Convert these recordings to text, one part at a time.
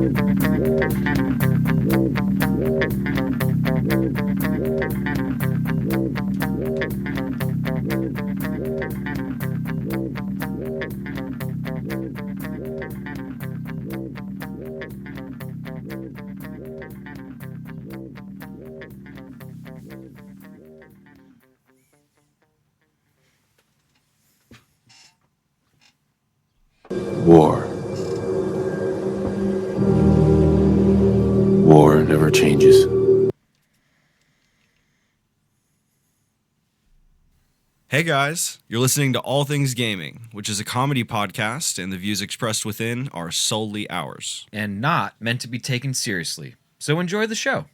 War. War never changes. Hey guys, you're listening to All Things Gaming, which is a comedy podcast, and the views expressed within are solely ours. And not meant to be taken seriously. So enjoy the show.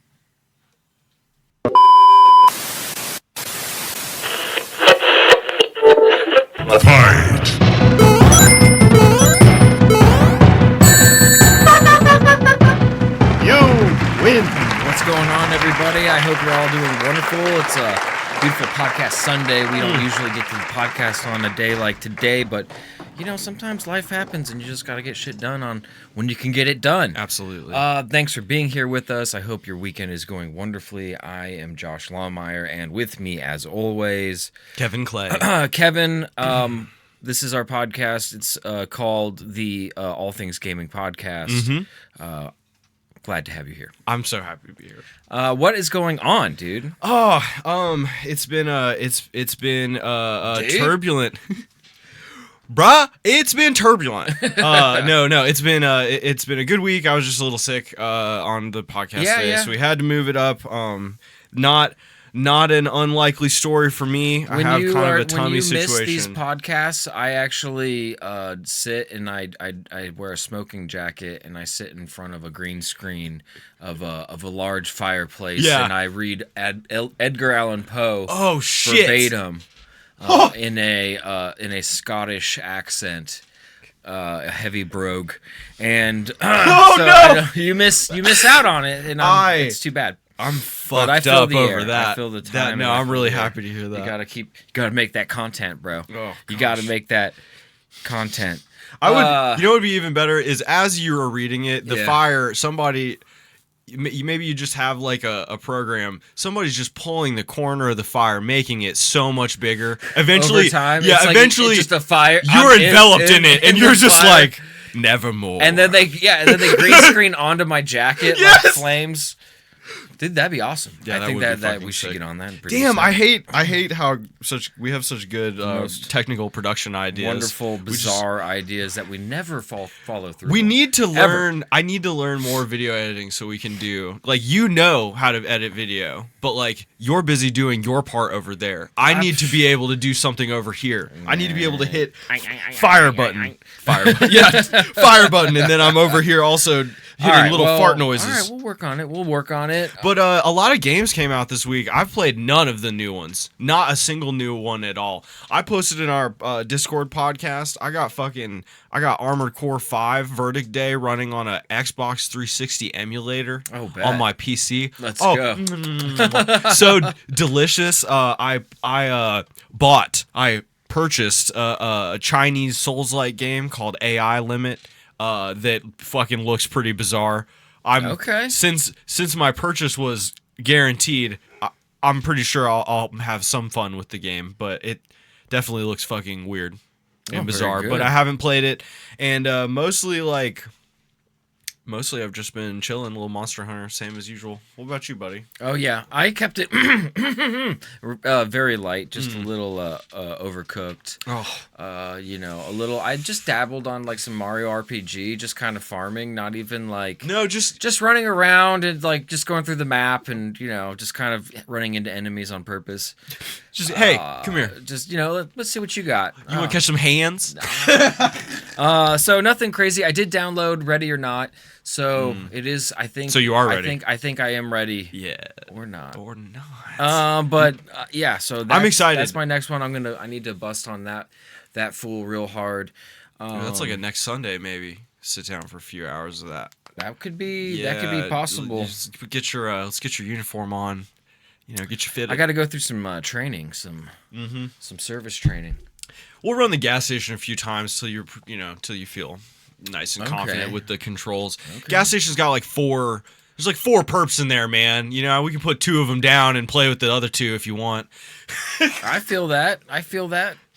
Fight! You win! What's going on, everybody? I hope you're all doing wonderful. It's a beautiful podcast Sunday. We don't usually get to the podcast on a day like today, but, you know, sometimes life happens and you just got to get shit done on when you can get it done. Absolutely. Thanks for being here with us. I hope your weekend is going wonderfully. I am Josh Lawmeyer, and with me, as always, Kevin Clay. Kevin, this is our podcast. It's called the All Things Gaming Podcast. Glad to have you here. I'm so happy to be here. What is going on, dude? It's been turbulent. Bruh, it's been turbulent. No, it's been a good week. I was just a little sick on the podcast today, so we had to move it up. Not an unlikely story for me. I have kind of a tummy situation. When you miss these podcasts, I actually sit and I wear a smoking jacket and I sit in front of a green screen of a large fireplace and I read Edgar Allan Poe. Oh shit! Verbatim in a Scottish accent. A heavy brogue, and you miss out on it, and it's too bad. I'm fucked up over that. I feel the time. I'm really happy to hear that. You gotta make that content, bro. Oh, you gotta make that content. I would. You know what would be even better is as you were reading it, the fire. Somebody, maybe you just have like a program. Somebody's just pulling the corner of the fire, making it so much bigger. Eventually, over time, eventually, it's just a fire. You're enveloped in it, and you're just fire. Like nevermore. And then they green screen onto my jacket like flames. Dude, that'd be awesome. Yeah, I think that we should get on that. Damn, I hate how we have such good technical production ideas. Wonderful, bizarre ideas that we never follow through. We need to learn. I need to learn more video editing so we can do how to edit video, but like you're busy doing your part over there. I need to be able to do something over here. I need to be able to hit fire button, fire button, and then I'm over here also hitting little fart noises. All right, we'll work on it. But a lot of games came out this week. I've played none of the new ones. Not a single new one at all. I posted in our Discord podcast. I got Armored Core 5 Verdict Day running on a Xbox 360 emulator on my PC. Let's go. So delicious. I purchased a Chinese Souls-like game called AI Limit. That fucking looks pretty bizarre. Since my purchase was guaranteed, I'm pretty sure I'll have some fun with the game, but it definitely looks fucking weird and bizarre. But I haven't played it, and mostly I've just been chilling, little Monster Hunter, same as usual. What about you, buddy? Oh yeah, I kept it very light, just a little overcooked. A little. I just dabbled on like some Mario RPG, just kind of farming, not even like just running around and like just going through the map and just kind of running into enemies on purpose. Just hey, come here. Just let's see what you got. You want to catch some hands? So nothing crazy. I did download Ready or Not. So it is. I think. So you are ready. I think I am ready. Yeah. Or not. But yeah. So I'm excited. That's my next one. I need to bust on that fool real hard. Dude, that's like a next Sunday maybe. Sit down for a few hours of that. That could be. That could be possible. Let's get your uniform on. Get you fitted. I got to go through some training, some service training. We'll run the gas station a few times till you feel nice and confident with the controls. Gas station's got like 4. There's like 4 perps in there, man. You know, we can put 2 of them down and play with the other 2 if you want. I feel that.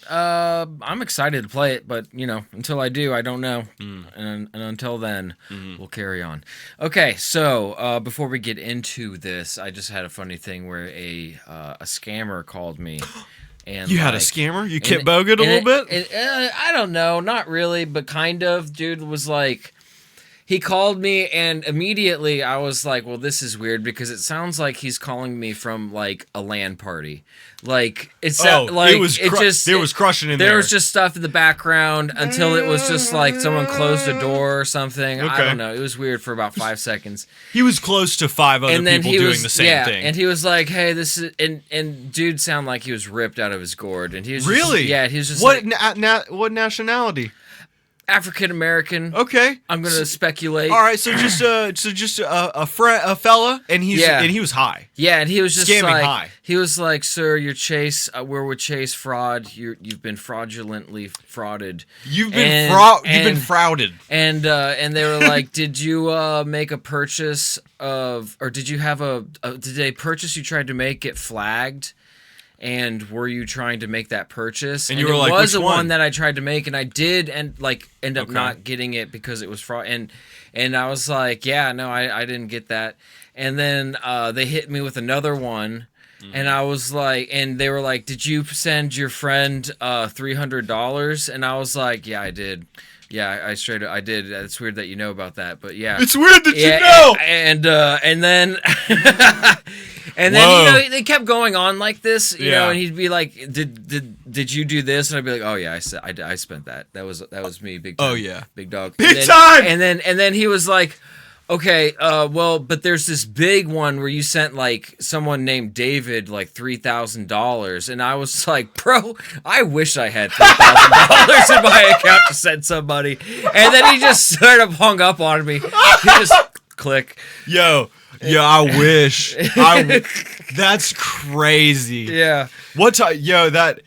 I'm excited to play it, but you know, until I do, I don't know. And until then, we'll carry on. Okay, so before we get into this, I just had a funny thing where a scammer called me. And you had a scammer? You Kit Bogan a little bit? I don't know, not really, but kind of. Dude was like, he called me, and immediately I was like, well, this is weird because it sounds like he's calling me from like a LAN party. Like it's like it was crushing in there. There was just stuff in the background until it was just like someone closed a door or something. I don't know. It was weird for about 5 seconds. He was close to 5 other people doing the same thing. And he was like, "Hey, this is," and dude sounded like he was ripped out of his gourd. And he was really, he was just what like, what nationality? African American. Okay, I'm gonna speculate. All right, so just a fella, and he was high. Yeah, and he was just scamming like, high. He was like, "Sir, your Chase, we're with Chase Fraud. You've been fraudulently frauded. You've been frauded." And they were like, "Did you make a purchase of, or did you have did a purchase you tried to make get flagged?" And were you trying to make that purchase? And you were like, it was which the one that I tried to make, and I did, and like end up not getting it because it was fraud. And I was like, yeah, no, I didn't get that. And then they hit me with another one, and I was like, and they were like, did you send your friend $300? And I was like, yeah, I did. Yeah, I did. It's weird that you know about that, but yeah, it's weird that you know. And then. And then you know they kept going on like this, you know, and he'd be like, "Did you do this?" And I'd be like, "Oh yeah, I spent that. That was me, big time. Oh yeah, big dog, big time." And then he was like, "Okay, well, but there's this big one where you sent like someone named David like $3,000," and I was like, "Bro, I wish I had $3,000 in my account to send somebody." And then he just sort of hung up on me. He just click. Yo. Yeah, I wish. That's crazy. Yeah. What time? Yo, that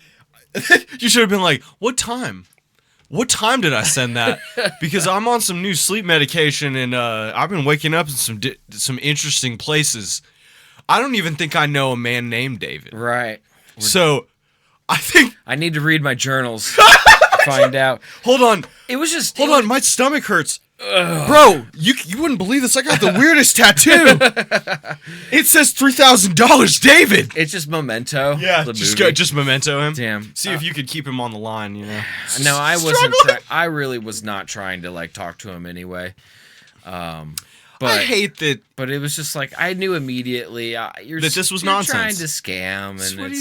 you should have been like, what time? What time did I send that? Because I'm on some new sleep medication, and I've been waking up in some interesting places. I don't even think I know a man named David. Right. So, I think I need to read my journals to find out. Hold on. It was just. Hold on. My stomach hurts. Bro, you wouldn't believe this. I got the weirdest tattoo. It says $3,000, David. It's just Memento. Yeah, just Memento him. Damn. See if you could keep him on the line. You know. No, I wasn't. I really was not trying to like talk to him anyway. But I hate that. But it was just like I knew immediately that this was nonsense. Trying to scam, and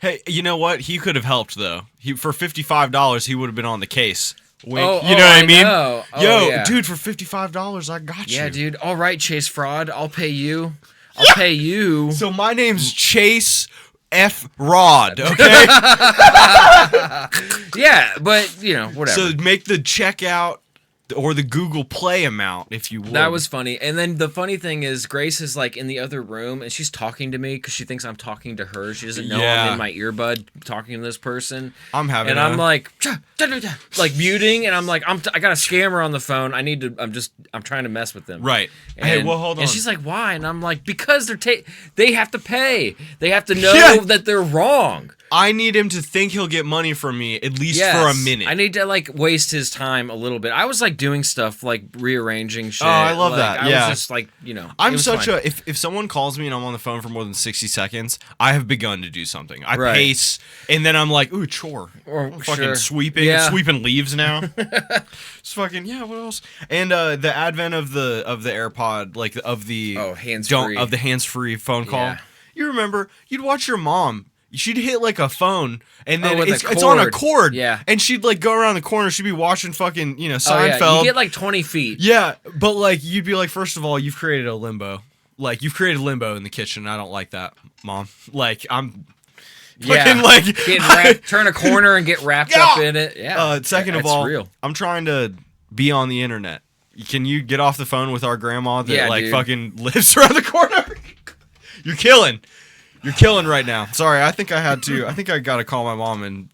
hey, you know what? He could have helped though. For $55, he would have been on the case. Wink. Oh, you know what I mean? Know. Yo, yeah. Dude, for $55, I got you. Yeah, dude. All right, Chase Fraud. I'll pay you. I'll pay you. So my name's Chase F. Rod, okay? Yeah, but, you know, whatever. So make the checkout or the Google Play amount, if you would. That was funny. And then the funny thing is, Grace is like in the other room, and she's talking to me because she thinks I'm talking to her. She doesn't know I'm in my earbud talking to this person. I'm like muting, and I'm like, I got a scammer on the phone. I'm trying to mess with them. Right. And, hey, well, hold on. And she's like, why? And I'm like, because they have to pay. They have to know that they're wrong. I need him to think he'll get money from me at least for a minute. I need to like waste his time a little bit. I was like doing stuff like rearranging shit. Oh, I love that. I was just like, you know. I'm such a if someone calls me and I'm on the phone for more than 60 seconds, I have begun to do something. I pace and then I'm like, ooh, chore. Or fucking sweeping leaves now. It's fucking what else? And the advent of the AirPod, like of the hands-free phone call. Yeah. You remember, you'd watch your mom. She'd hit like a phone, and then it's on a cord. Yeah. And she'd like go around the corner. She'd be watching fucking, Seinfeld. Oh, yeah. You get like 20 feet. Yeah. But like, you'd be like, first of all, you've created a limbo. Like, you've created limbo in the kitchen. I don't like that, Mom. Like, I'm fucking like. Turn a corner and get wrapped up in it. Yeah. Second of all, real. I'm trying to be on the internet. Can you get off the phone with our grandma that fucking lives around the corner? You're killing right now. Sorry, I think I got to call my mom and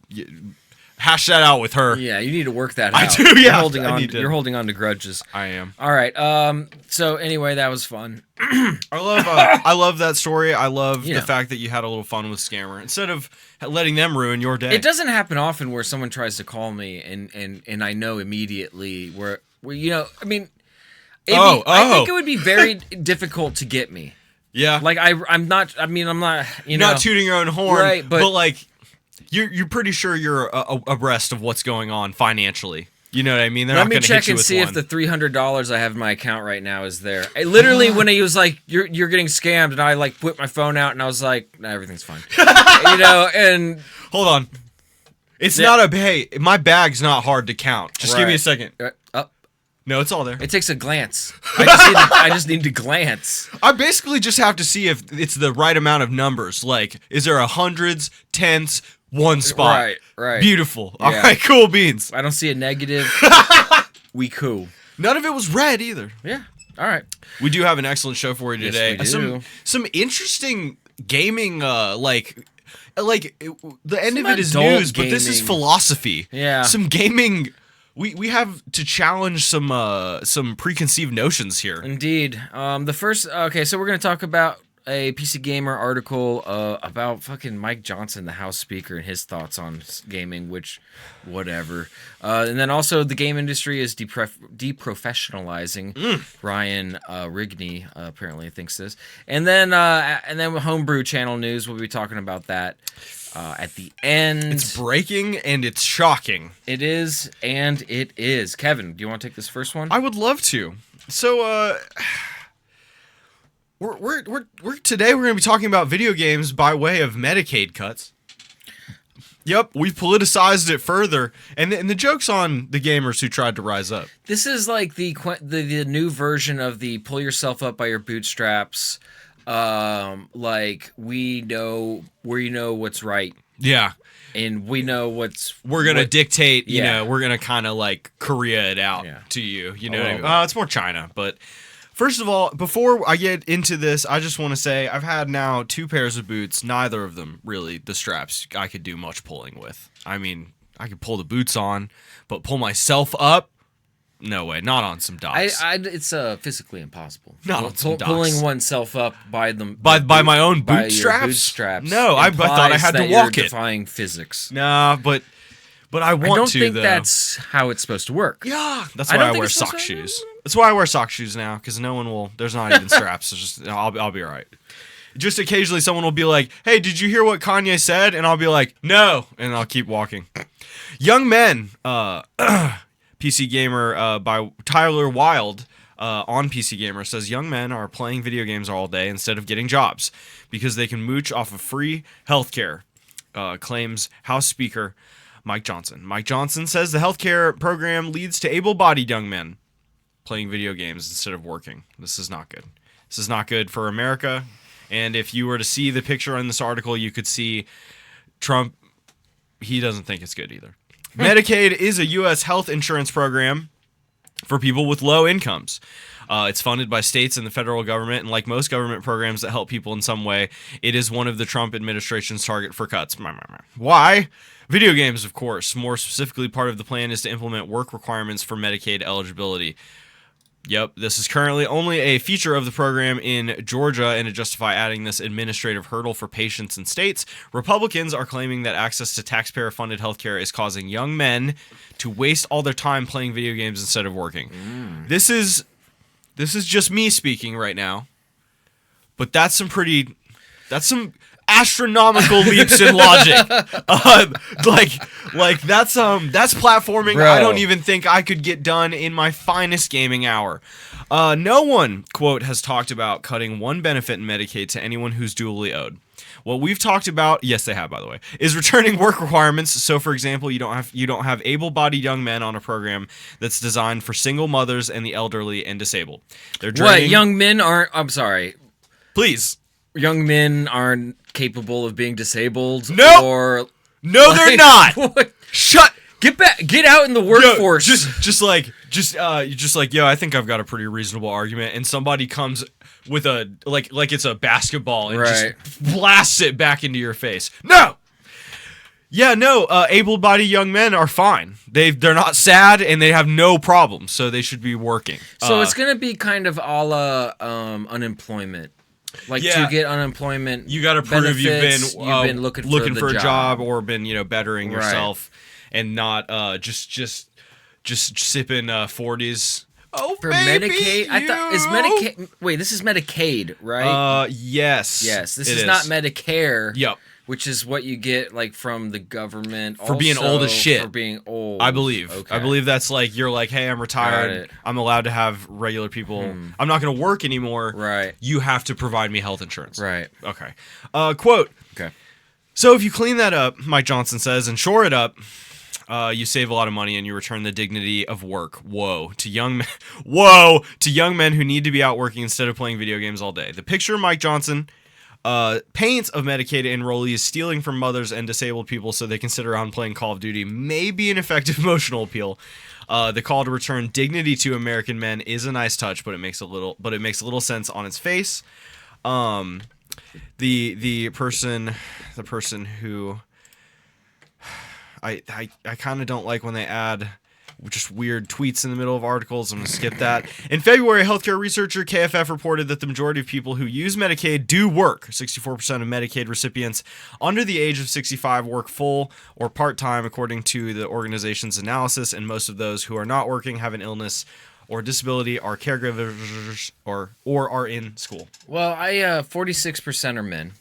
hash that out with her. Yeah, you need to work that out. I do, yeah. You're holding on to grudges. I am. All right. So anyway, that was fun. I love that story. I love the fact that you had a little fun with Scammer instead of letting them ruin your day. It doesn't happen often where someone tries to call me and I know immediately where I mean, I think it would be very difficult to get me. Yeah. Like I'm not. You're not tooting your own horn, right? But like, you're pretty sure you're abreast of what's going on financially. You know what I mean? They're Let not me check and see if the $300 I have in my account right now is there. Literally, when he was like, "You're getting scammed," and I like whipped my phone out and I was like, "Nah, everything's fine," And hold on, it's not a hey. My bag's not hard to count. Just give me a second. No, it's all there. It takes a glance. I just need to glance. I basically just have to see if it's the right amount of numbers. Like, is there hundreds, tenths, one spot? Right. Beautiful. Yeah. All right, cool beans. I don't see a negative. We cool. None of it was red either. Yeah. All right. We do have an excellent show for you today. Yes, we do. Some interesting gaming, like the end some of it is news, but this is philosophy. Yeah. Some gaming. We have to challenge some preconceived notions here. Indeed. The first so we're gonna talk about a PC Gamer article about fucking Mike Johnson, the House Speaker, and his thoughts on gaming, which, whatever. And then also the game industry is deprofessionalizing. Ryan Rigney apparently thinks this. And then homebrew channel news. We'll be talking about that. At the end. It's breaking and it's shocking. It is, and it is. Kevin, do you want to take this first one? I would love to. So, we're today we're going to be talking about video games by way of Medicaid cuts. Yep, we've politicized it further, and the joke's on the gamers who tried to rise up. This is like the new version of the pull yourself up by your bootstraps. Like we know what's right. Yeah. And we know we're going to dictate, you know, we're going to kind of like Korea it out to you. You know what I mean? It's more China. But first of all, before I get into this, I just want to say I've had now 2 pairs of boots. Neither of them really the straps I could do much pulling with. I mean, I could pull the boots on, but pull myself up? No way, not on some docks. It's physically impossible. Not on some docks. Pulling oneself up by my own bootstraps. No, I thought I had to walk it. Defying physics. Nah, but I want to. I don't think though. That's how it's supposed to work. Yeah, that's why I wear sock shoes. That's why I wear sock shoes now, because no one will. There's not even straps. It's just I'll be all right. Just occasionally, someone will be like, "Hey, did you hear what Kanye said?" And I'll be like, "No," and I'll keep walking. Young men. PC Gamer by Tyler Wilde on PC Gamer says young men are playing video games all day instead of getting jobs because they can mooch off of free healthcare, claims House Speaker Mike Johnson. Mike Johnson says the healthcare program leads to able-bodied young men playing video games instead of working. This is not good. This is not good for America. And if you were to see the picture in this article, you could see Trump. He doesn't think it's good either. Medicaid is a U.S. health insurance program for people with low incomes. It's funded by states and the federal government, and like most government programs that help people in some way, it is one of the Trump administration's target for cuts. Why? Video games, of course. More specifically, part of the plan is to implement work requirements for Medicaid eligibility. Yep, this is currently only a feature of the program in Georgia, and to justify adding this administrative hurdle for patients and states, Republicans are claiming that access to taxpayer-funded healthcare is causing young men to waste all their time playing video games instead of working. This is just me speaking right now, but that's some astronomical leaps in logic. Like that's platforming. Bro. I don't even think I could get done in my finest gaming hour. No one, quote, has talked about cutting one benefit in Medicaid to anyone who's dually owed. What we've talked about, yes, they have, by the way, is returning work requirements. So, for example, you don't have able-bodied young men on a program that's designed for single mothers and the elderly and disabled. They're draining. What, young men aren't? I'm sorry. Please. Young men aren't capable of being disabled. Nope. Or no, they're not. What? Shut. Get back. Get out in the workforce. Yo, I think I've got a pretty reasonable argument, and somebody comes with a like it's a basketball and just blasts it back into your face. No. Yeah, no, able-bodied young men are fine. They're not sad and they have no problems, so they should be working. So it's gonna be kind of a la unemployment. Like to get unemployment, you got to prove benefits, you've been looking for a job or been bettering yourself, and not just sipping 40s. Oh, for baby, Medicaid, I thought is Medicaid. Wait, this is Medicaid, right? Yes. Yes, this is not Medicare. Yep. Which is what you get like from the government for being old as shit. For being old, I believe. Okay. I believe that's like you're like, hey, I'm retired. I'm allowed to have regular people. I'm not going to work anymore. Right. You have to provide me health insurance. Right. Okay. Quote. Okay. So if you clean that up, Mike Johnson says, and shore it up, you save a lot of money and you return the dignity of work. Woe to young men. Woe to young men who need to be out working instead of playing video games all day. The picture Mike Johnson paints of Medicaid enrollees stealing from mothers and disabled people so they can sit around playing Call of Duty may be an effective emotional appeal. The call to return dignity to American men is a nice touch, but it makes a little sense on its face. The person who I kind of don't like when they add just weird tweets in the middle of articles. I'm going to skip that. In February, healthcare researcher KFF reported that the majority of people who use Medicaid do work. 64% of Medicaid recipients under the age of 65 work full or part-time, according to the organization's analysis, and most of those who are not working have an illness or disability, are caregivers, or are in school. Well, 46% are men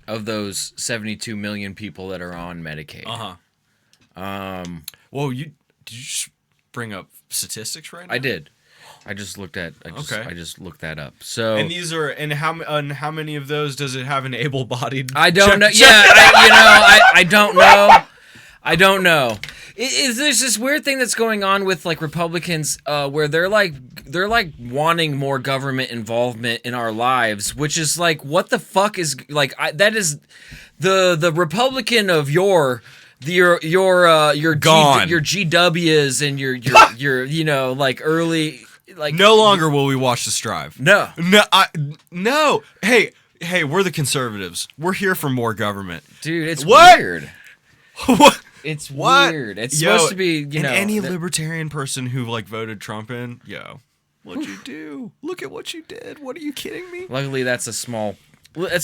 of those 72 million people that are on Medicaid. Well, did you just bring up statistics right now? I did. I just looked that up. So how many of those does it have an able-bodied? I don't know. Yeah, I don't know. I don't know. There's this weird thing that's going on with like Republicans, where they're like wanting more government involvement in our lives, which is like, what the fuck is like? That is the Republican of your gone. Your GWs and your like early like. No longer will we watch the Strive. No. Hey, we're the conservatives. We're here for more government, dude. It's weird. What? It's weird. It's supposed to be, any libertarian person who like voted Trump in, what'd you do? Look at what you did. What are you kidding me? Luckily, that's a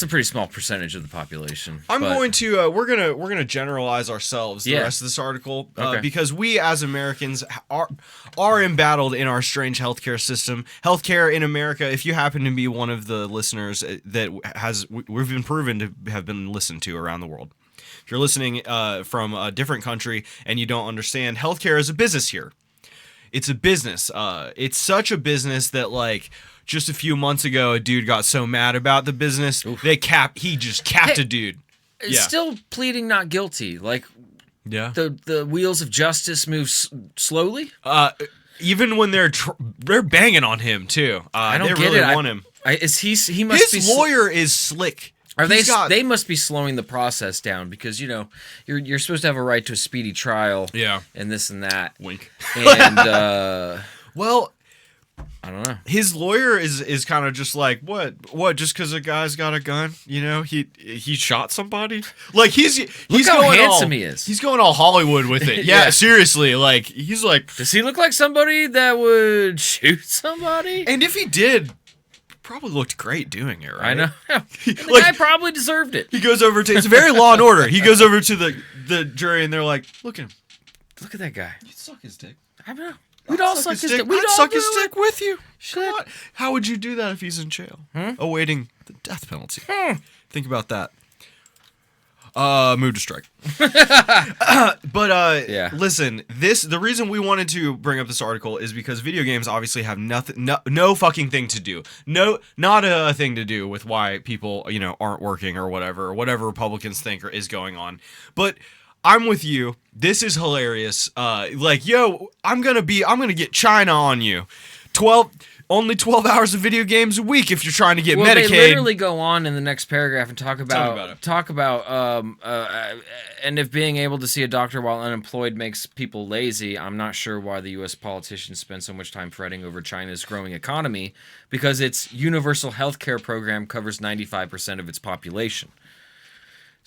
pretty small percentage of the population. We're gonna generalize ourselves the rest of this article because we as Americans are embattled in our strange healthcare system. Healthcare in America, if you happen to be one of the listeners that we've been proven to have been listened to around the world. If you're listening from a different country and you don't understand, healthcare is a business here. It's a business. It's such a business that like just a few months ago, a dude got so mad about the business he just capped a dude. It's still pleading not guilty. Like the wheels of justice move slowly. Even when they're banging on him too. I don't they get really it. want him. His lawyer is slick. They must be slowing the process down because you're supposed to have a right to a speedy trial. Yeah. And this and that. Wink. And well, I don't know. His lawyer is kind of just like, what? Just because a guy's got a gun, he shot somebody. Like he's how going handsome he is. He's going all Hollywood with it. Yeah, seriously. Like he's like, does he look like somebody that would shoot somebody? And if he did, probably looked great doing it, right? I know. The guy probably deserved it. He goes over to it's very Law and Order. He goes over to the jury and they're like, look at him. Look at that guy. You'd suck his dick. I know. We'd all suck his dick. I'd suck his dick with you. Come on. How would you do that if he's in jail? Awaiting the death penalty. Think about that. Move to strike. Listen, the reason we wanted to bring up this article is because video games obviously have no fucking thing to do. Not a thing to do with why people, aren't working or whatever Republicans think is going on. But I'm with you. This is hilarious. I'm gonna get China on you. Only 12 hours of video games a week if you're trying to get Medicaid. They literally go on in the next paragraph and talk about and if being able to see a doctor while unemployed makes people lazy, I'm not sure why the U.S. politicians spend so much time fretting over China's growing economy because its universal health care program covers 95% of its population.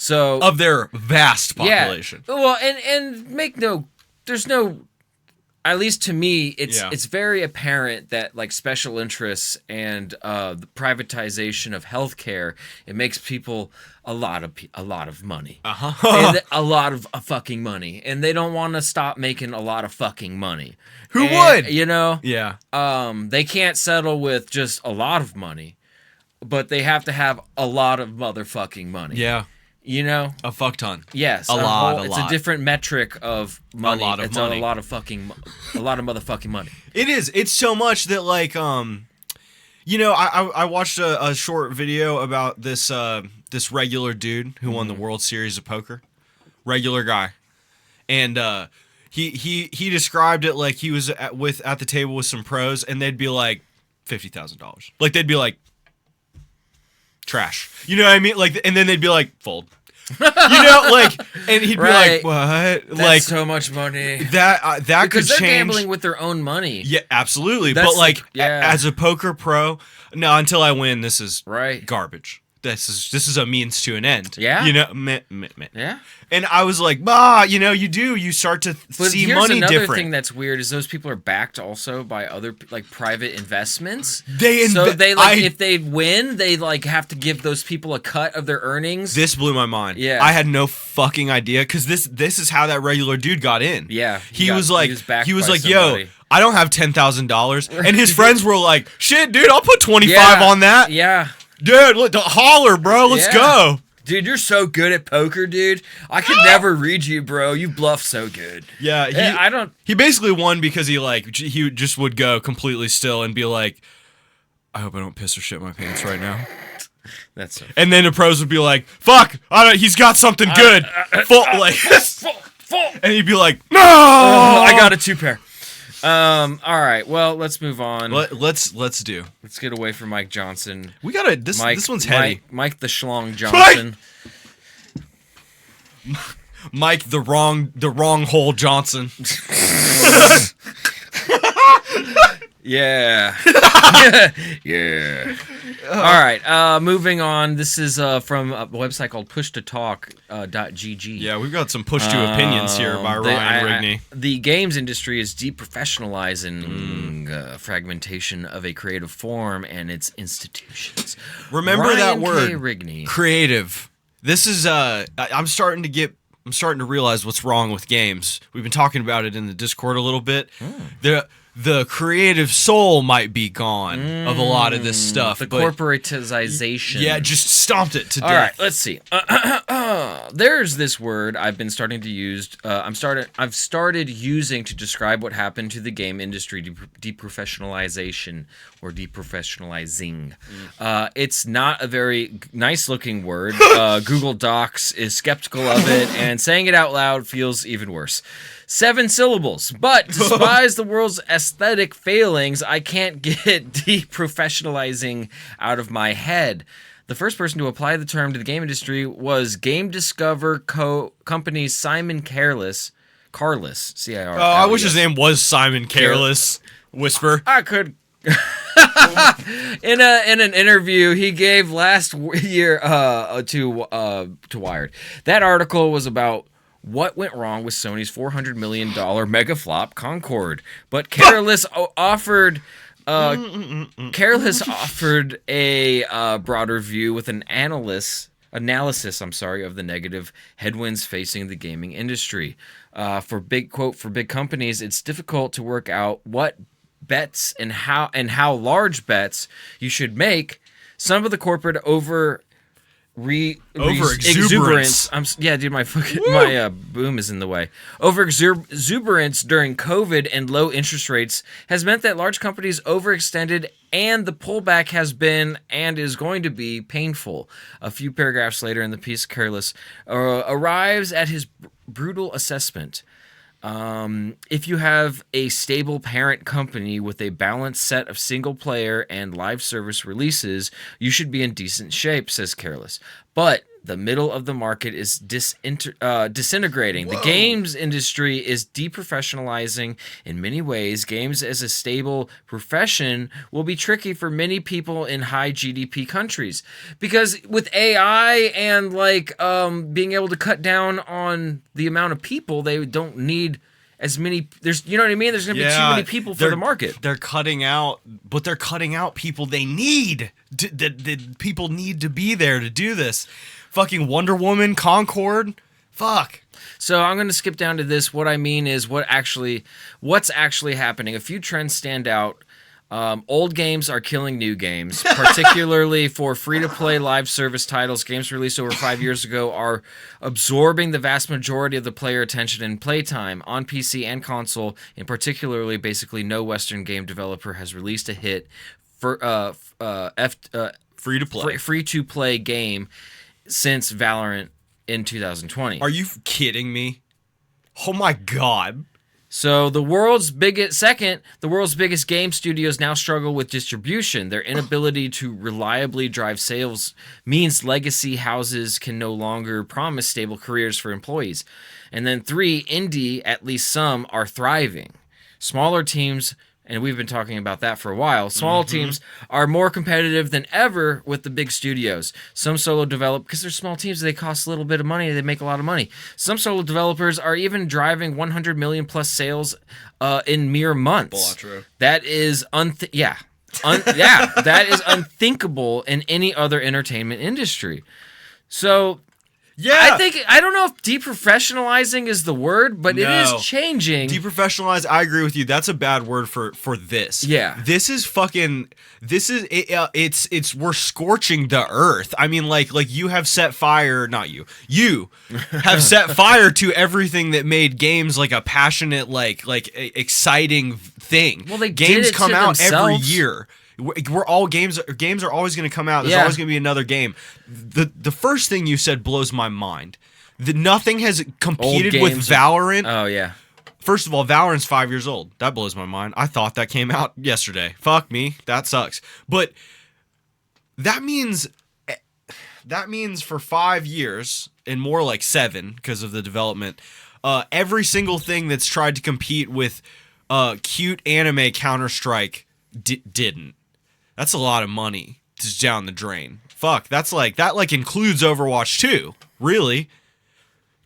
So of their vast population. Yeah. Well, and there's no. At least to me, it's very apparent that like special interests and the privatization of healthcare, it makes people a lot of money, and a lot of fucking money, and they don't want to stop making a lot of fucking money. Who would? You know? Yeah. They can't settle with just a lot of money, but they have to have a lot of motherfucking money. Yeah. You know, a fuck ton. Yes, a lot. It's a different metric of money. A lot of money. A lot of motherfucking money. It is. It's so much that like you know, I watched a short video about this this regular dude who won the World Series of Poker, regular guy, and he described it like he was at the table with some pros, and they'd be like $50,000. Like they'd be like trash. You know what I mean? Like, and then they'd be like fold. You know, like, and he'd be like, "What? That's like so much money that because could they're change." Gambling with their own money. Yeah, absolutely. That's but like, yeah. As a poker pro, no, until I win, this is right. Garbage. This is a means to an end. Yeah, you know, yeah. And I was like, bah, you know, you start to see money another different. Thing that's weird is those people are backed also by other like private investments. So they like if they win, they like have to give those people a cut of their earnings. This blew my mind. Yeah, I had no fucking idea because this is how that regular dude got in. Yeah, he was like, somebody. yo, I don't have $10,000, and his friends were like, shit, dude, I'll put 25 on that. Yeah. Dude, look, holler, bro. Let's go. Dude, you're so good at poker, dude. I could never read you, bro. You bluff so good. Yeah, he basically won because he just would go completely still and be like, I hope I don't piss or shit my pants right now. That's so and then the pros would be like, fuck, he's got something good. Full. And he'd be like, no, I got a 2-pair. All right. Well, let's move on. Let's get away from Mike Johnson. We gotta. This one's heavy. Mike the Schlong Johnson. Mike the wrong hole Johnson. Yeah. Yeah. All right. Moving on. This is from a website called pushtotalk.gg. Yeah, we've got some push to opinions here by Ryan Rigney. The games industry is deprofessionalizing fragmentation of a creative form and its institutions. Remember Ryan that word, K. Rigney. Creative. This is I'm starting to realize what's wrong with games. We've been talking about it in the Discord a little bit. The creative soul might be gone of a lot of this stuff. The corporatization. Yeah, just stomped it to death. All right, let's see. There's this word I've been starting to use. I've started using to describe what happened to the game industry, deprofessionalization or deprofessionalizing. It's not a very nice looking word. Google Docs is skeptical of it, and saying it out loud feels even worse. 7 syllables, but despite the world's aesthetic failings, I can't get deprofessionalizing out of my head. The first person to apply the term to the game industry was Game Discover company Simon Careless, C-I-R. Oh, I wish his name was Simon Careless. Whisper. I could. In an interview he gave last year to Wired. That article was about what went wrong with Sony's $400 million mega flop Concord, but Careless offered a broader view with an analysis of the negative headwinds facing the gaming industry. For big companies, it's difficult to work out what bets and how large bets you should make. Some of the corporate exuberance. Dude, my boom is in the way. Over exuberance during COVID and low interest rates has meant that large companies overextended, and the pullback has been and is going to be painful. A few paragraphs later in the piece, Careless arrives at his brutal assessment. If you have a stable parent company with a balanced set of single-player and live service releases, you should be in decent shape, says Careless. But The middle of the market is disintegrating. Whoa. The games industry is deprofessionalizing in many ways. Games as a stable profession will be tricky for many people in high GDP countries. Because with AI and being able to cut down on the amount of people, they don't need as many. You know what I mean? There's going to be too many people for the market. They're cutting out people they need. The people need to be there to do this. Fucking Wonder Woman, Concord. Fuck. So I'm going to skip down to this. What I mean is what's actually happening. A few trends stand out. Old games are killing new games, particularly for free-to-play live service titles. Games released over 5 years ago are absorbing the vast majority of the player attention and playtime on PC and console. And particularly, basically, no Western game developer has released a hit for free-to-play game since Valorant in 2020. Are you kidding me? Oh my god. So the world's biggest game studios now struggle with distribution. Their inability to reliably drive sales means legacy houses can no longer promise stable careers for employees. And then 3, indie, at least some, are thriving. Smaller teams, and we've been talking about that for a while, small teams are more competitive than ever with the big studios. Some solo develop, because they're small teams, they cost a little bit of money, they make a lot of money. Some solo developers are even driving 100 million plus sales in mere months. Blatro. That is that is unthinkable in any other entertainment industry. So yeah, I don't know if deprofessionalizing is the word, but it is changing. Deprofessionalize, I agree with you. That's a bad word for this. Yeah. It's we're scorching the earth. I mean, like you have set fire, not you. You have set fire to everything that made games like a passionate, exciting thing. Well, games come out themselves. every year. We're all games are always going to come out. There's always going to be another game. The first thing you said blows my mind. Nothing has competed with Valorant. Oh yeah. First of all, Valorant's 5 years old. That blows my mind. I thought that came out yesterday. Fuck me. That sucks. But that means for 5 years, and more like 7 because of the development, every single thing that's tried to compete with cute anime Counter-Strike didn't. That's a lot of money just down the drain. Fuck, that includes Overwatch 2. Really?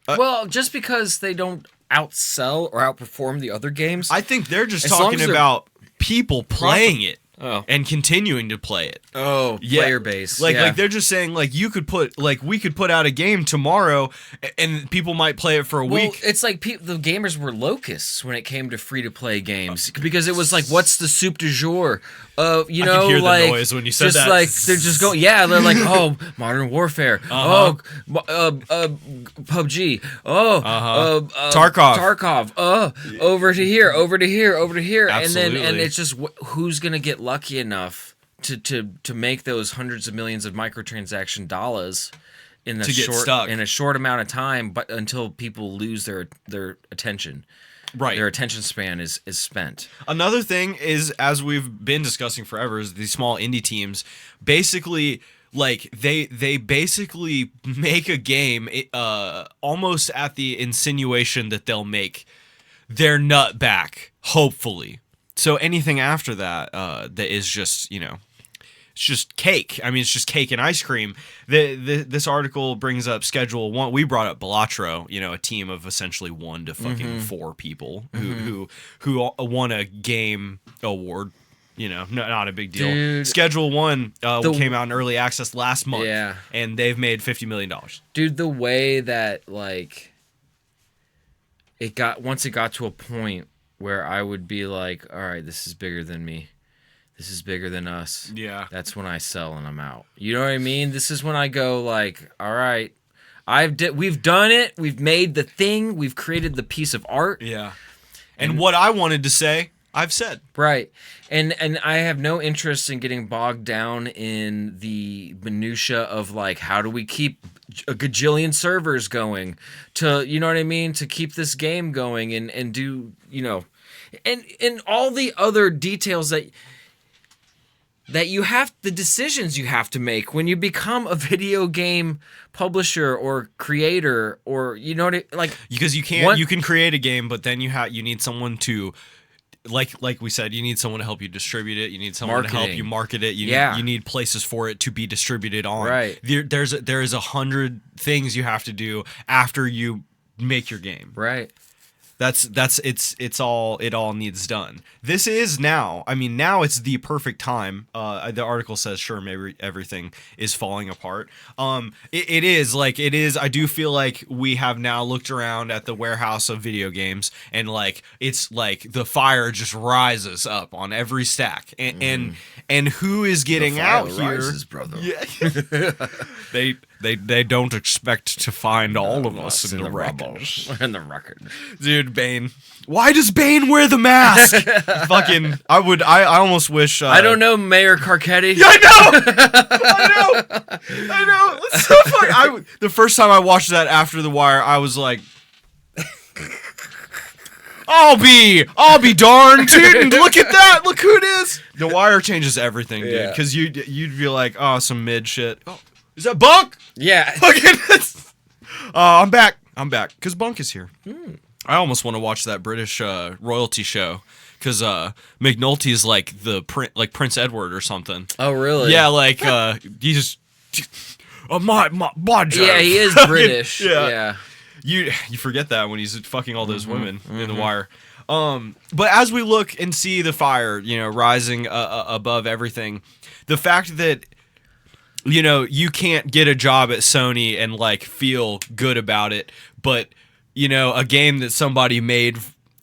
Well, just because they don't outsell or outperform the other games, I think they're just talking about people playing it. And continuing to play it. Player base. Like they're just saying we could put out a game tomorrow and people might play it for a week. It's like the gamers were locusts when it came to free to play games because it was like, what's the soup du jour? I could hear the noise when you said that. They're just going, they're like, oh, Modern Warfare, PUBG, Tarkov, over to here, Absolutely. and it's just who's gonna get lucky enough to make those hundreds of millions of microtransaction dollars in a short amount of time, but until people lose their attention. Right. Their attention span is spent. Another thing is, as we've been discussing forever, is these small indie teams basically they basically make a game almost at the insinuation that they'll make their nut back, hopefully. So anything after that that is just, it's just cake. I mean, it's just cake and ice cream. This article brings up Schedule 1. We brought up Blatro, a team of essentially 1 to fucking 4 people who won a game award. Not a big deal. Dude, Schedule 1 came out in early access last month. Yeah. And they've made $50 million. Dude, the way that once it got to a point where I would be like, all right, this is bigger than me. This is bigger than us. Yeah. That's when I sell and I'm out. You know what I mean? This is when I go all right, we've done it. We've made the thing. We've created the piece of art. Yeah. And what I wanted to say, I've said. Right. And I have no interest in getting bogged down in the minutia of how do we keep a gajillion servers going to, you know what I mean, to keep this game going and do, and all the other details that that the decisions you have to make when you become a video game publisher or creator, or you know what like, because you can create a game, but then you need someone to, like we said, you need someone to help you distribute it. You need someone to help you market it. You need places for it to be distributed on. Right. There is 100 things you have to do after you make your game. Right. It all needs done. This is now. I mean, now it's the perfect time. The article says, sure, maybe everything is falling apart. It is. I do feel like we have now looked around at the warehouse of video games, and like it's like the fire just rises up on every stack, and who is getting out here? Rises, brother. Yeah. They don't expect to find all of us in the wreckage. In the wreckage. Dude, Bane. Why does Bane wear the mask? Fucking, I almost wish. I don't know, Mayor Carcetti. Yeah, I know. It's so funny. The first time I watched that after The Wire, I was like, I'll be darned, dude. Look at that. Look who it is. The Wire changes everything, dude. Because you'd be like, oh, some mid shit. Oh, is that Bunk? Yeah. I'm back. Because Bunk is here. I almost want to watch that British royalty show. Because McNulty's like like Prince Edward or something. Oh, really? Yeah, like he's my joke. Yeah, he is British. Yeah. You forget that when he's fucking all those women in The Wire. But as we look and see the fire, rising above everything, the fact that you can't get a job at Sony and like feel good about it, but a game that somebey made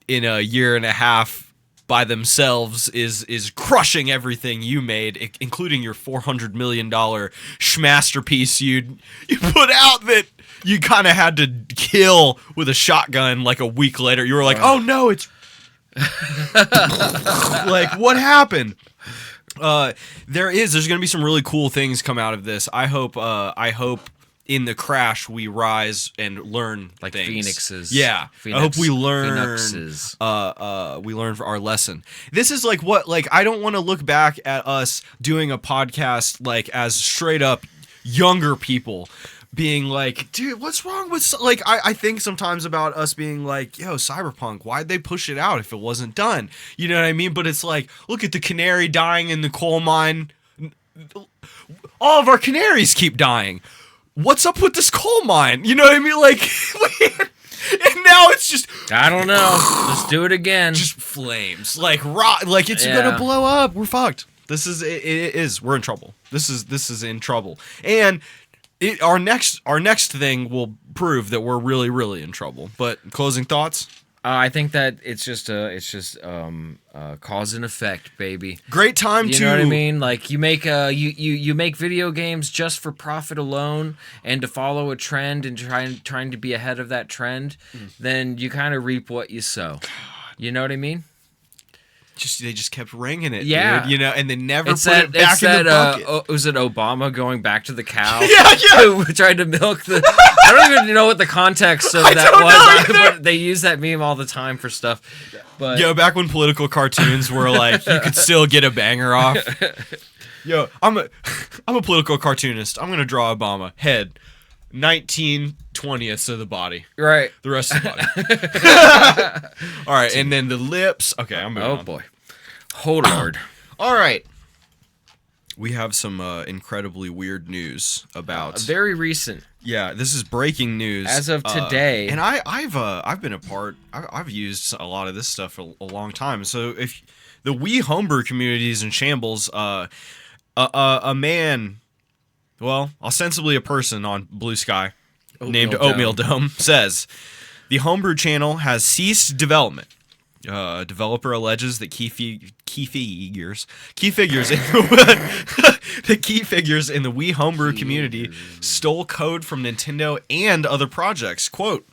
in a year and a half by themselves is crushing everything you made, including your $400 million schmasterpiece you put out that you kind of had to kill with a shotgun like a week later. You were like, oh no, it's like, what happened? There's going to be some really cool things come out of this. I hope in the crash we rise and learn like things. Phoenixes. Yeah. I hope we learn we learn our lesson. This is like I don't want to look back at us doing a podcast like as straight up younger people being like, dude, what's wrong with like I think sometimes about us being like, yo, Cyberpunk, why'd they push it out if it wasn't done? You know what I mean? But it's like, look at the canary dying in the coal mine. All of our canaries keep dying. What's up with this coal mine? You know what I mean? Like, and now it's just, I don't know. Let's do it again. Just flames, like it's gonna blow up. We're fucked. This is it is. We're in trouble. This is in trouble. And our next thing will prove that we're really, really in trouble. But closing thoughts? I think that it's just cause and effect, baby. Great time to. You know what I mean? Like you make you make video games just for profit alone and to follow a trend and trying to be ahead of that trend, then you kind of reap what you sow. You know what I mean? They just kept ringing it, yeah, dude, and they never put it back in the bucket. Was it Obama going back to the cow? Yeah. Who tried to milk the. I don't even know what the context of that was, but they use that meme all the time for stuff. But back when political cartoons were like, you could still get a banger off. Yo, I'm a political cartoonist. I'm gonna draw Obama head, 19/20ths of the body. Right. The rest of the body. All right, and then the lips. Okay, I'm moving on. Oh boy. Hold on. All right. We have some incredibly weird news about very recent. Yeah, this is breaking news as of today. And I've been a part. I've used a lot of this stuff for a long time. So if the Wii homebrew community is in shambles, a man, well, ostensibly a person on Blue Sky named Oatmeal Dome says the homebrew channel has ceased development. Developer alleges that key figures in the Wii homebrew community stole code from Nintendo and other projects. Quote,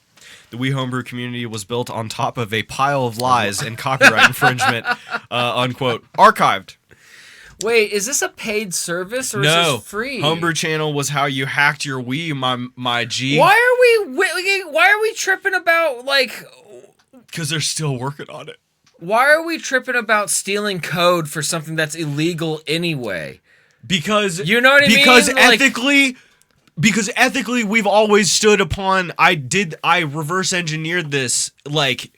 the Wii homebrew community was built on top of a pile of lies and copyright infringement, unquote. Archived. Wait, is this a paid service or is this free? Homebrew channel was how you hacked your Wii, my G. Why are we tripping about like? Because they're still working on it. Why are we tripping about stealing code for something that's illegal anyway? Because you know what I mean? Because ethically, we've always stood upon. I reverse engineered this. Like,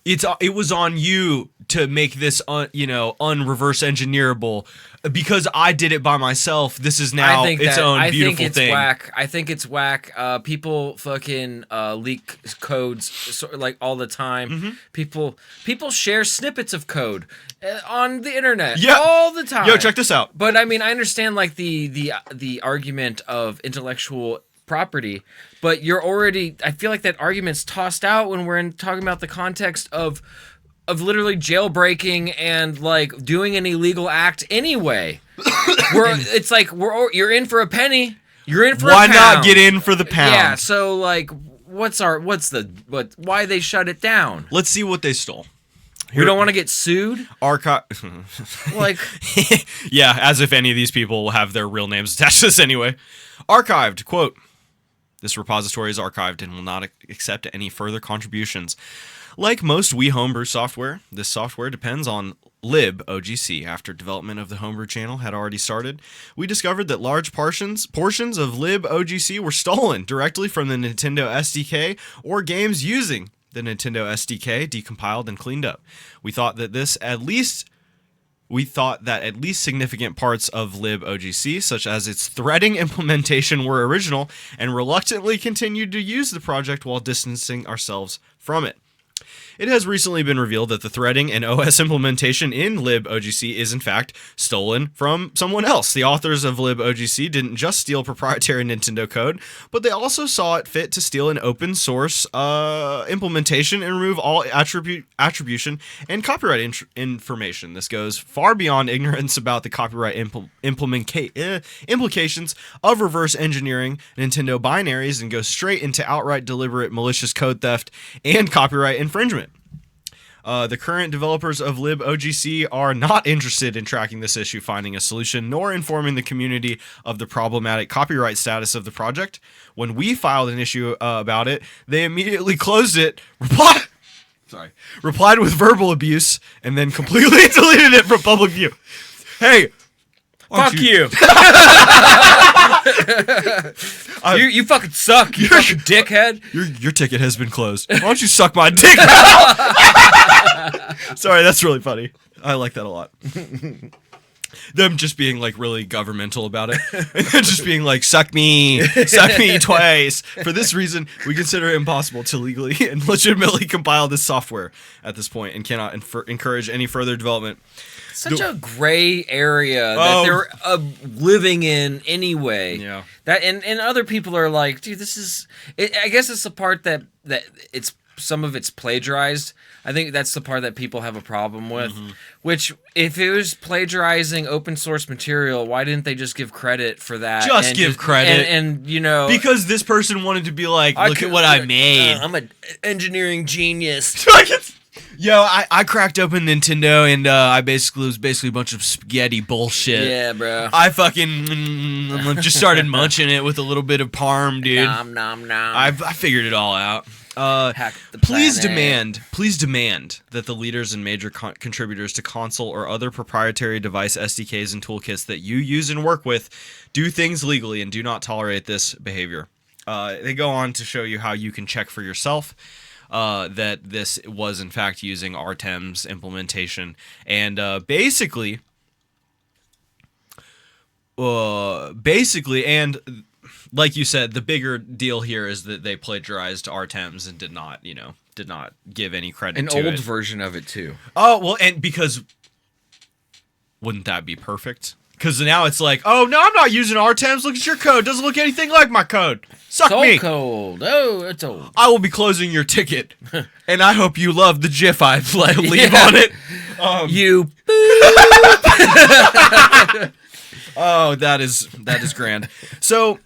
it was on you to make this, unreverse engineerable. Because I did it by myself, this is now its own beautiful thing. I think it's whack. People fucking leak codes like all the time. Mm-hmm. People share snippets of code on the internet Yeah. all the time. Yo, check this out. But I mean, I understand like the argument of intellectual property, but I feel like that argument's tossed out when we're talking about the context of literally jailbreaking and like doing an illegal act anyway. You're in for a penny. You're in for a pound. Why not get in for the pound? Yeah. So like, why they shut it down? Let's see what they stole. We don't want to get sued. Like, yeah, as if any of these people will have their real names attached to this anyway. Archived, quote, "This repository is archived and will not accept any further contributions. Like most Wii homebrew software, this software depends on libOGC. After development of the homebrew channel had already started, we discovered that large portions of libOGC were stolen directly from the Nintendo SDK or games using the Nintendo SDK, decompiled and cleaned up. We thought that at least significant parts of libOGC, such as its threading implementation, were original and reluctantly continued to use the project while distancing ourselves from it. It has recently been revealed that the threading and OS implementation in libOGC is in fact stolen from someone else. The authors of libOGC didn't just steal proprietary Nintendo code, but they also saw it fit to steal an open source implementation and remove all attribution and copyright information. This goes far beyond ignorance about the copyright implications of reverse engineering Nintendo binaries and goes straight into outright deliberate malicious code theft and copyright infringement. The current developers of libOGC are not interested in tracking this issue, finding a solution, nor informing the community of the problematic copyright status of the project. When we filed an issue about it, they immediately closed it, replied with verbal abuse, and then completely deleted it from public view. Hey, fuck you. You fucking suck, you fucking dickhead. Your ticket has been closed. Why don't you suck my dick? Sorry, that's really funny. I like that a lot. Them just being like really governmental about it, and then just being like, suck me twice. For this reason, we consider it impossible to legally and legitimately compile this software at this point and cannot encourage any further development. Such a gray area that they're living in anyway. Yeah. That and other people are like, dude, this is. I guess it's the part that it's some of it's plagiarized. I think that's the part that people have a problem with. Mm-hmm. Which, if it was plagiarizing open source material, why didn't they just give credit for that? Just give credit, and you know, because this person wanted to be like, look at what I made. I'm an engineering genius. Yo, I cracked open Nintendo and it was basically a bunch of spaghetti bullshit. Yeah, bro. I fucking just started munching it with a little bit of parm, dude. Nom nom nom. I figured it all out. Please demand that the leaders and major contributors to console or other proprietary device SDKs and toolkits that you use and work with do things legally and do not tolerate this behavior. They go on to show you how you can check for yourself that this was in fact using Artem's implementation, and basically, and like you said, the bigger deal here is that they plagiarized Artem's and did not give any credit to it. An old version of it too. Oh well, and because wouldn't that be perfect? Because now it's like, oh no, I'm not using Artem's. Look at your code. Doesn't look anything like my code. Suck me. It's cold. Oh, it's old. I will be closing your ticket, and I hope you love the GIF I leave on it. You. Oh, that is grand. So,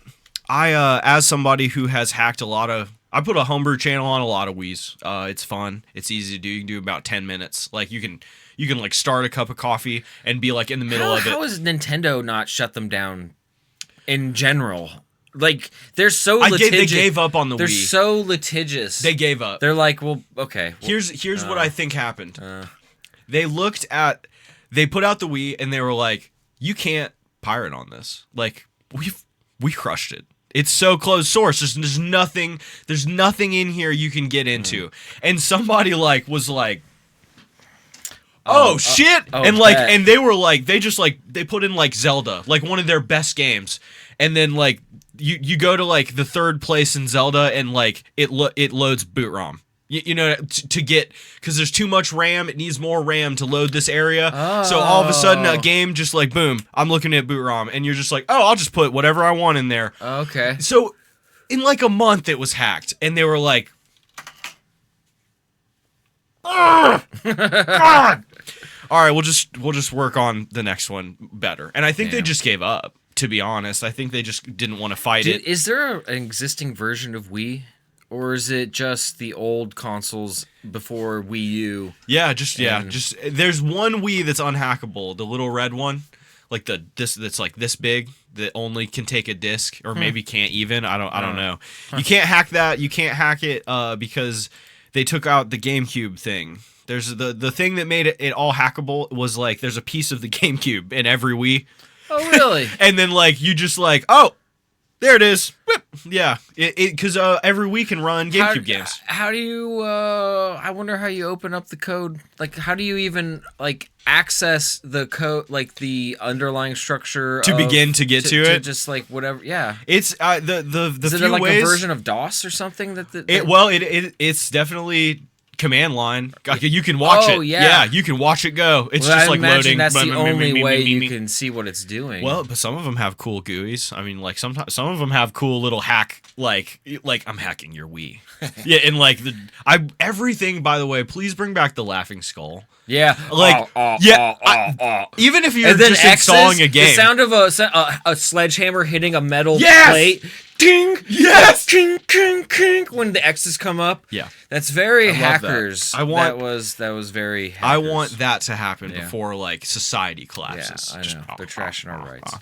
I as somebody who has hacked I put a homebrew channel on a lot of Wii's. It's fun. It's easy to do. You can do about 10 minutes. Like you can like start a cup of coffee and be like in the middle of it. How has Nintendo not shut them down in general? Like they're so litigious. They gave up on the Wii. They're so litigious. They gave up. They're like, well, okay. Here's what I think happened. They put out the Wii and they were like, you can't pirate on this. Like, we crushed it. It's so closed source. There's nothing in here you can get into. And somebody like was like, oh shit. And like, and they were like, they put in like Zelda, like one of their best games. And then like you go to like the third place in Zelda and like it loads boot ROM. You know, to get, because there's too much RAM. It needs more RAM to load this area. Oh. So all of a sudden, a game just like, boom, I'm looking at boot ROM. And you're just like, oh, I'll just put whatever I want in there. Okay. So in like a month, it was hacked. And they were like, God. All right, we'll just work on the next one better. And I think they just gave up, to be honest. I think they just didn't want to fight it. Is there an existing version of Wii? Or is it just the old consoles before Wii U? Yeah, just there's one Wii that's unhackable, the little red one, like that's like this big that only can take a disc or maybe can't even. I don't know. You can't hack that. You can't hack it because they took out the GameCube thing. There's the thing that made it all hackable was like there's a piece of the GameCube in every Wii. Oh really? And then like you just like, oh, there it is. Whip. Yeah, because every week can run GameCube games. How do you? I wonder how you open up the code. Like, how do you even like access the code, like the underlying structure to begin to get to it? Just like whatever. Yeah, it's the is few it like ways, a version of DOS or something that it's definitely command line. You can watch it. Yeah, you can watch it go. It's just like loading. That's the only way you can see what it's doing. Well, but some of them have cool GUIs. I mean, like some of them have cool little hack, like I'm hacking your Wii. Yeah, and like everything. By the way, please bring back the laughing skull. Yeah, like even if you're just installing a game, the sound of a sledgehammer hitting a metal plate. Ding! Yes! King, king, king! When the X's come up. Yeah. That's very hackers. That. That was very hackers. I want that to happen before like society collapses. Yeah, I know. They're trashing our rights.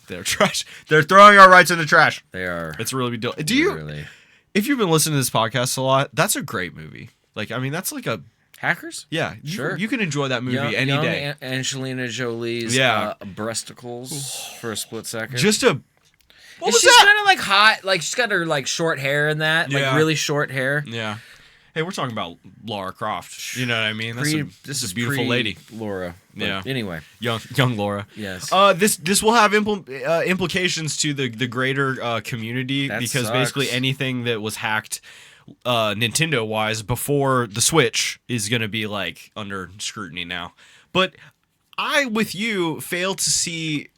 They're throwing our rights in the trash. They are. It's a really big deal. If you've been listening to this podcast a lot, that's a great movie. Like, I mean, that's like a Hackers? Yeah, sure. You can enjoy that movie any day. Angelina Jolie's breasticles for a split second. Just a she's kind of like hot. Like she's got her like short hair and that, like really short hair. Yeah. Hey, we're talking about Lara Croft. You know what I mean? This is a beautiful lady, Laura. Yeah. Anyway, young Laura. Yes. This will have implications to the greater community because basically anything that was hacked, Nintendo wise, before the Switch is going to be like under scrutiny now. But I, with you, fail to see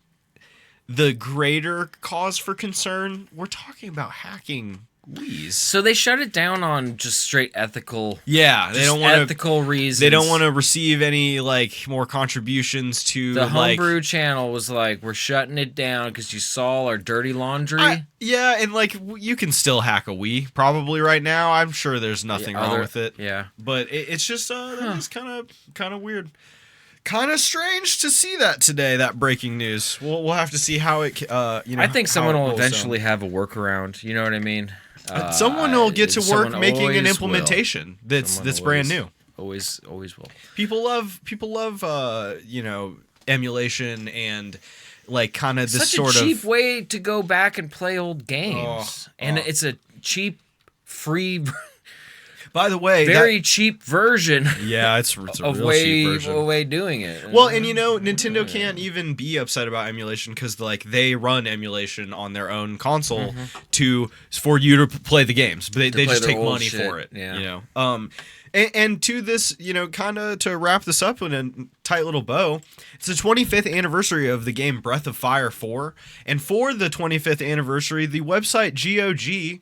the greater cause for concern. We're talking about hacking Wii's. So they shut it down on just straight ethical. Yeah, they don't want ethical reasons. They don't want to receive any like more contributions to the homebrew channel. Was like, we're shutting it down because you saw our dirty laundry. Yeah, and like you can still hack a Wii probably right now. I'm sure there's nothing wrong with it. Yeah, but it's just it's kind of weird. Kind of strange to see that today, that breaking news. We'll have to see how it, I think someone will eventually have a workworkaround. You know what I mean? Someone will get to work making an implementation that's brand new. Always will. People love emulation and like kind of this sort of such a cheap way to go back and play old games, and it's a cheap, free. By the way, very cheap version. Yeah, it's a real cheap version. A way doing it. Well, and Nintendo can't even be upset about emulation because like they run emulation on their own console for you to play the games, but they just take money for it. Yeah. And to this, kind of to wrap this up in a tight little bow, it's the 25th anniversary of the game Breath of Fire 4, and for the 25th anniversary, the website GOG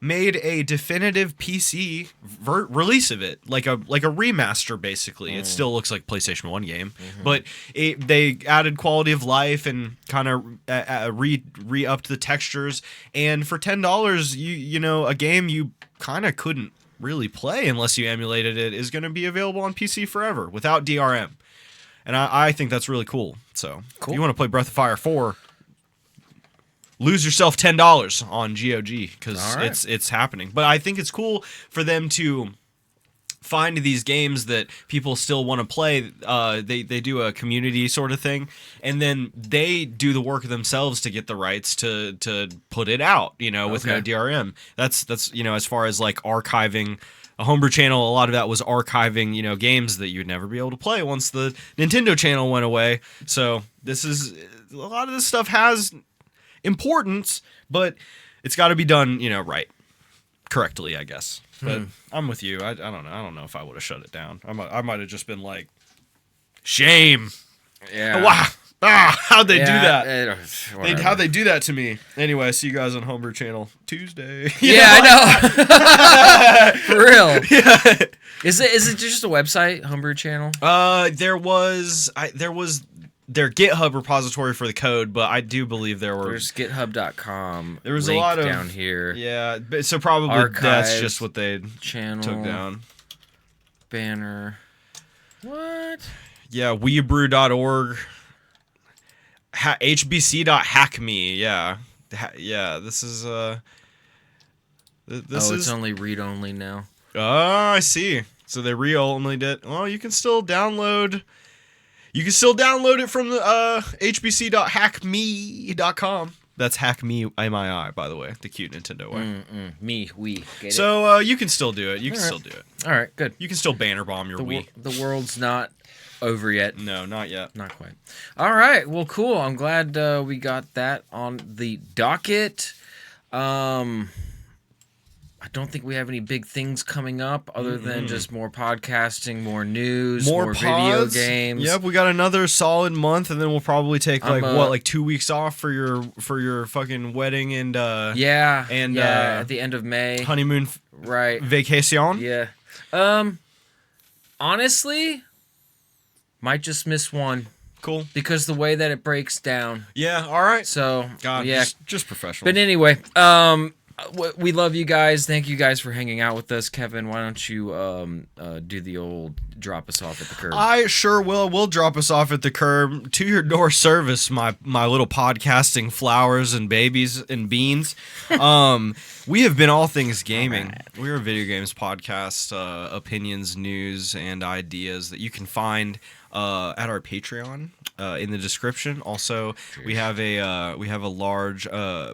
made a definitive PC release of it, like a remaster basically. It still looks like a PlayStation 1 game, but they added quality of life and kind of re-upped the textures. And for $10, a game you kind of couldn't really play unless you emulated it is going to be available on PC forever without DRM. And I think that's really cool. So if you want to play Breath of Fire 4, lose yourself $10 on GOG because it's happening. But I think it's cool for them to find these games that people still want to play. They do a community sort of thing, and then they do the work themselves to get the rights to put it out, with no DRM. That's as far as like archiving a homebrew channel, a lot of that was archiving, games that you'd never be able to play once the Nintendo channel went away. So a lot of this stuff has importance, but it's got to be done, right, correctly, I guess. But I'm with you. I don't know. I don't know if I would have shut it down. I might have just been like, shame. Yeah. Wow. How'd they do that? How'd they do that to me? Anyway, I see you guys on Homebrew Channel Tuesday. I know. For real. Yeah. Is it just a website, Homebrew Channel? There was their GitHub repository for the code, but I do believe there's github.com. There was a lot of down here. Yeah, so probably archive, that's just what they channel took down. Banner. What? Yeah, weebrew.org. hbc.hackme. Yeah. This is it's only read only now. Oh, I see. So they only did. Well, you can still download it from the hbc.hackme.com. That's hack me, MII, by the way, the cute Nintendo way. We. Get so you can still do it. You can still do it. All right, good. You can still banner bomb your Wii. The world's not over yet. No, not yet. Not quite. All right. Well, cool. I'm glad we got that on the docket. I don't think we have any big things coming up other than just more podcasting, more news, more video games. Yep, we got another solid month, and then we'll probably take 2 weeks off for your fucking wedding and at the end of May, honeymoon vacation. Yeah. Honestly, might just miss one. Cool. Because the way that it breaks down. Yeah. All right. So God, yeah, just professional. But anyway, we love you guys. Thank you guys for hanging out with us. Kevin, why don't you do the old drop us off at the curb? I sure will. We'll drop us off at the curb. To your door service, my little podcasting flowers and babies and beans. We have been All Things Gaming. We're a video games podcast, opinions, news, and ideas that you can find at our Patreon. In the description. Also, we have a large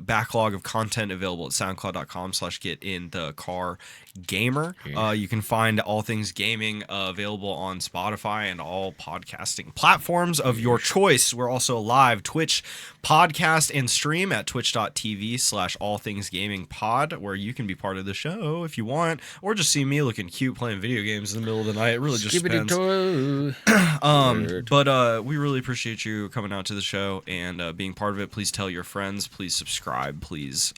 backlog of content available at soundcloud.com/getinthecargamer. You can find All Things Gaming available on Spotify and all podcasting platforms of your choice. We're also live Twitch podcast and stream at twitch.tv/allthingsgamingpod, where you can be part of the show if you want, or just see me looking cute playing video games in the middle of the night. It really just depends. But we really appreciate you coming out to the show and being part of it. Please tell your friends. Please subscribe. Please,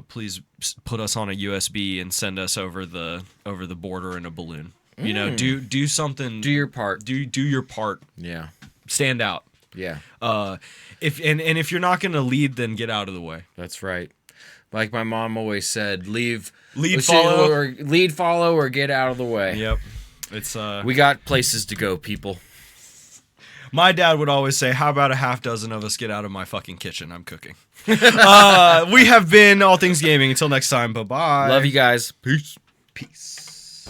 please put us on a USB and send us over the border in a balloon. Do something. Do your part. Do your part. Yeah. Stand out. Yeah. If you're not gonna lead, then get out of the way. That's right. Like my mom always said, lead, follow, or get out of the way. Yep. It's we got places to go, people. My dad would always say, how about a half dozen of us get out of my fucking kitchen? I'm cooking. We have been All Things Gaming. Until next time, bye-bye. Love you guys. Peace. Peace.